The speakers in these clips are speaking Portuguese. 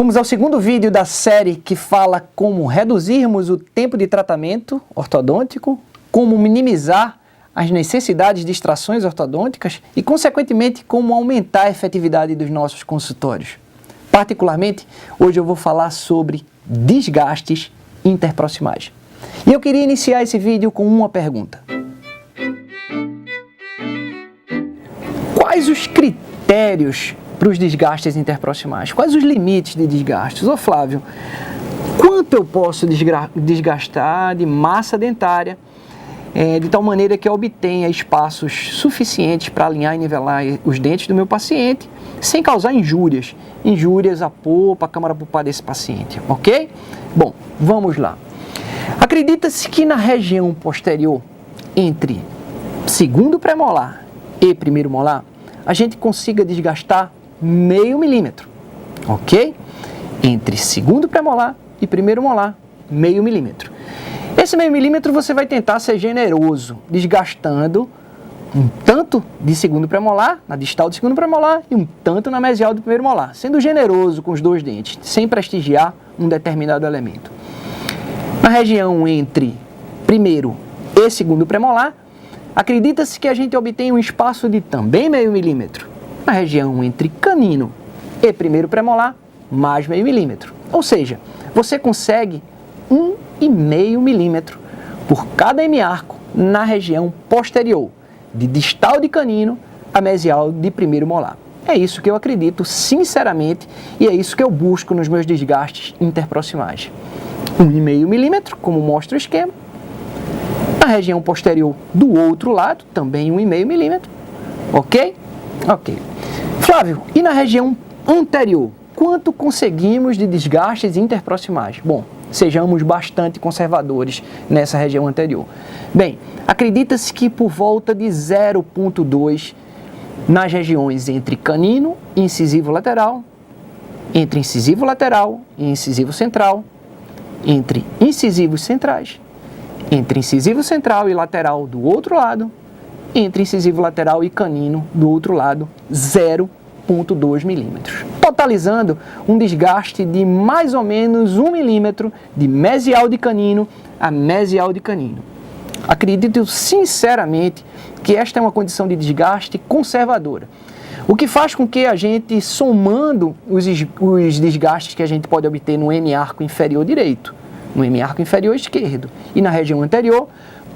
Vamos ao segundo vídeo da série que fala como reduzirmos o tempo de tratamento ortodôntico, como minimizar as necessidades de extrações ortodônticas e, consequentemente, como aumentar a efetividade dos nossos consultórios. Particularmente, hoje eu vou falar sobre desgastes interproximais. E eu queria iniciar esse vídeo com uma pergunta. Quais os critérios para os desgastes interproximais? Quais os limites de desgastes? Ô Flávio, quanto eu posso desgastar de massa dentária de tal maneira que eu obtenha espaços suficientes para alinhar e nivelar os dentes do meu paciente sem causar injúrias à polpa, à câmara pulpar desse paciente, ok? Bom, vamos lá. Acredita-se que na região posterior, entre segundo premolar e primeiro molar, a gente consiga desgastar meio milímetro, ok? Entre segundo premolar e primeiro molar, meio milímetro. Esse meio milímetro você vai tentar ser generoso, desgastando um tanto de segundo premolar, na distal do segundo premolar, e um tanto na mesial do primeiro molar, sendo generoso com os dois dentes, sem prestigiar um determinado elemento. Na região entre primeiro e segundo premolar, acredita-se que a gente obtém um espaço de também meio milímetro. Na região entre canino e primeiro premolar, mais meio milímetro. Ou seja, você consegue 1,5 milímetro por cada hemiarco na região posterior, de distal de canino a mesial de primeiro molar. É isso que eu acredito, sinceramente, e é isso que eu busco nos meus desgastes interproximais. 1,5 milímetro, como mostra o esquema. Na região posterior do outro lado, também 1,5 milímetro. Ok? Ok. Flávio, e na região anterior, quanto conseguimos de desgastes interproximais? Bom, sejamos bastante conservadores nessa região anterior. Bem, acredita-se que por volta de 0,2 nas regiões entre canino e incisivo lateral, entre incisivo lateral e incisivo central, entre incisivos centrais, entre incisivo central e lateral do outro lado, entre incisivo lateral e canino do outro lado, 0,2 milímetros. Totalizando um desgaste de mais ou menos 1 milímetro de mesial de canino a mesial de canino. Acredito sinceramente que esta é uma condição de desgaste conservadora. O que faz com que a gente, somando os desgastes que a gente pode obter no hemiarco inferior direito, no hemiarco inferior esquerdo e na região anterior,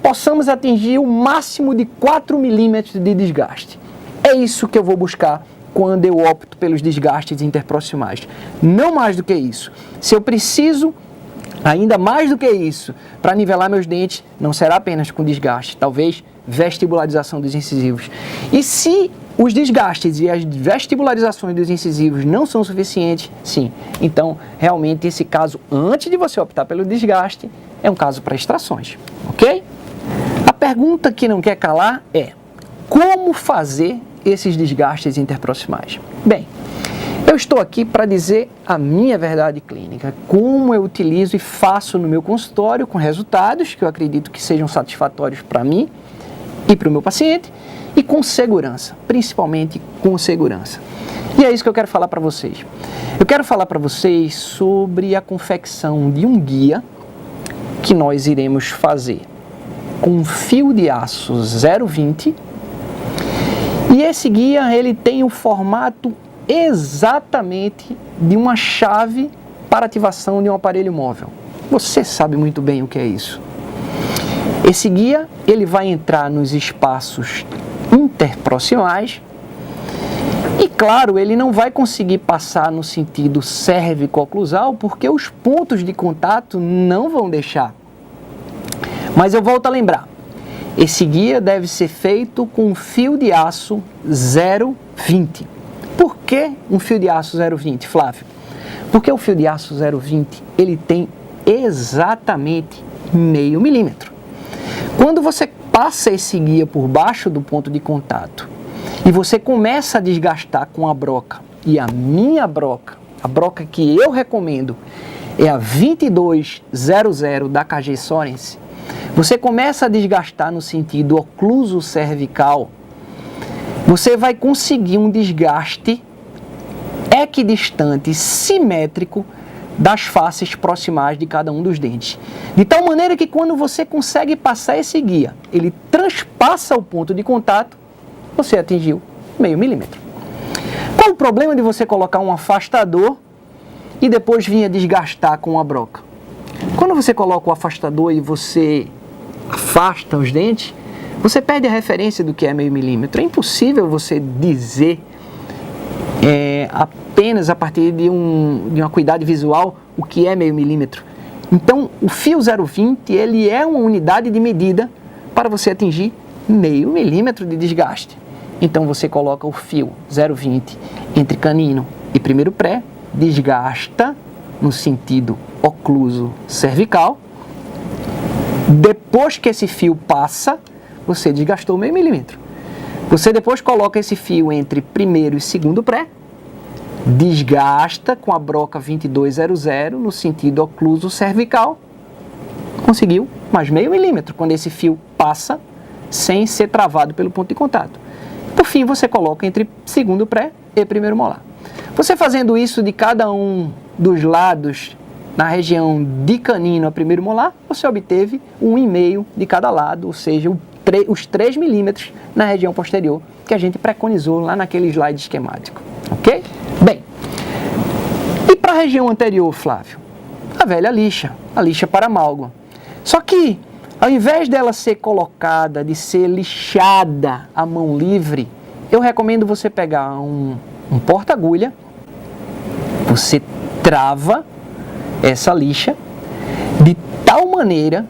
possamos atingir o máximo de 4 milímetros de desgaste. É isso que eu vou buscar quando eu opto pelos desgastes interproximais. Não mais do que isso. Se eu preciso ainda mais do que isso para nivelar meus dentes, não será apenas com desgaste, talvez vestibularização dos incisivos. E se os desgastes e as vestibularizações dos incisivos não são suficientes, sim, então realmente esse caso, antes de você optar pelo desgaste, é um caso para extrações, ok? A pergunta que não quer calar é: como fazer esses desgastes interproximais? Bem, eu estou aqui para dizer a minha verdade clínica, como eu utilizo e faço no meu consultório com resultados que eu acredito que sejam satisfatórios para mim e para o meu paciente e com segurança, principalmente com segurança. E é isso que eu quero falar para vocês. Eu quero falar para vocês sobre a confecção de um guia que nós iremos fazer com um fio de aço 0,20 e esse guia ele tem o formato exatamente de uma chave para ativação de um aparelho móvel. Você sabe muito bem o que é isso. Esse guia ele vai entrar nos espaços interproximais e, claro, ele não vai conseguir passar no sentido cérvico-oclusal porque os pontos de contato não vão deixar. Mas eu volto a lembrar, esse guia deve ser feito com um fio de aço 0,20. Por que um fio de aço 0,20, Flávio? Porque o fio de aço 0,20 ele tem exatamente meio milímetro. Quando você passa esse guia por baixo do ponto de contato e você começa a desgastar com a broca, e a minha broca, a broca que eu recomendo é a 2200 da KG Sorens, você começa a desgastar no sentido ocluso cervical, você vai conseguir um desgaste equidistante, simétrico das faces proximais de cada um dos dentes. De tal maneira que quando você consegue passar esse guia, ele transpassa o ponto de contato, você atingiu meio milímetro. Qual o problema de você colocar um afastador e depois vir a desgastar com a broca? Quando você coloca o afastador e você afasta os dentes, você perde a referência do que é meio milímetro. É impossível você dizer apenas a partir de uma acuidade visual o que é meio milímetro. Então, o fio 0,20 ele é uma unidade de medida para você atingir meio milímetro de desgaste. Então, você coloca o fio 0,20 entre canino e primeiro pré, desgasta no sentido ocluso cervical. Depois que esse fio passa, você desgastou meio milímetro. Você depois coloca esse fio entre primeiro e segundo pré, desgasta com a broca 2200 no sentido ocluso cervical, conseguiu mais meio milímetro quando esse fio passa sem ser travado pelo ponto de contato. Por fim, você coloca entre segundo pré e primeiro molar. Você fazendo isso de cada um dos lados na região de canino a primeiro molar, você obteve 1,5 de cada lado, ou seja, os 3 milímetros na região posterior que a gente preconizou lá naquele slide esquemático, ok? Bem, e para a região anterior, Flávio? A velha lixa, a lixa para amálgama. Só que, ao invés dela ser colocada, de ser lixada à mão livre, eu recomendo você pegar um porta-agulha, você trava essa lixa de tal maneira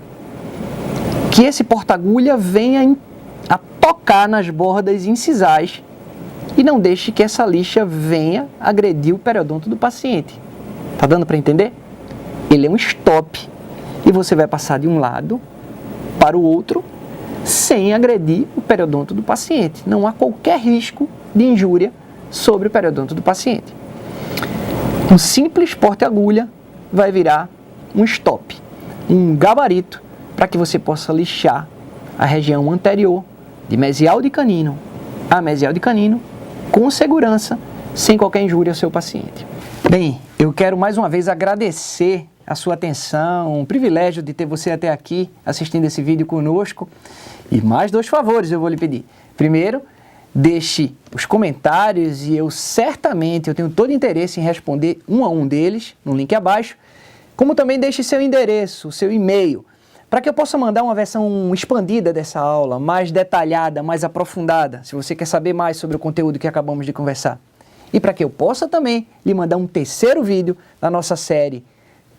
que esse porta-agulha venha a tocar nas bordas incisais e não deixe que essa lixa venha agredir o periodonto do paciente. Tá dando para entender? Ele é um stop e você vai passar de um lado para o outro sem agredir o periodonto do paciente. Não há qualquer risco de injúria sobre o periodonto do paciente. Um simples porta-agulha vai virar um stop, um gabarito para que você possa lixar a região anterior de mesial de canino a mesial de canino com segurança, sem qualquer injúria ao seu paciente. Bem, eu quero mais uma vez agradecer a sua atenção, um privilégio de ter você até aqui assistindo esse vídeo conosco. E mais 2 favores eu vou lhe pedir. Primeiro, deixe os comentários e eu tenho todo interesse em responder um a um deles no link abaixo, como também deixe seu endereço, seu e-mail, para que eu possa mandar uma versão expandida dessa aula, mais detalhada, mais aprofundada, se você quer saber mais sobre o conteúdo que acabamos de conversar. E para que eu possa também lhe mandar um terceiro vídeo da nossa série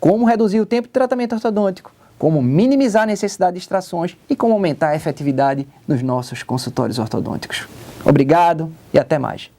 Como reduzir o tempo de tratamento ortodôntico, como minimizar a necessidade de extrações e como aumentar a efetividade nos nossos consultórios ortodônticos. Obrigado e até mais.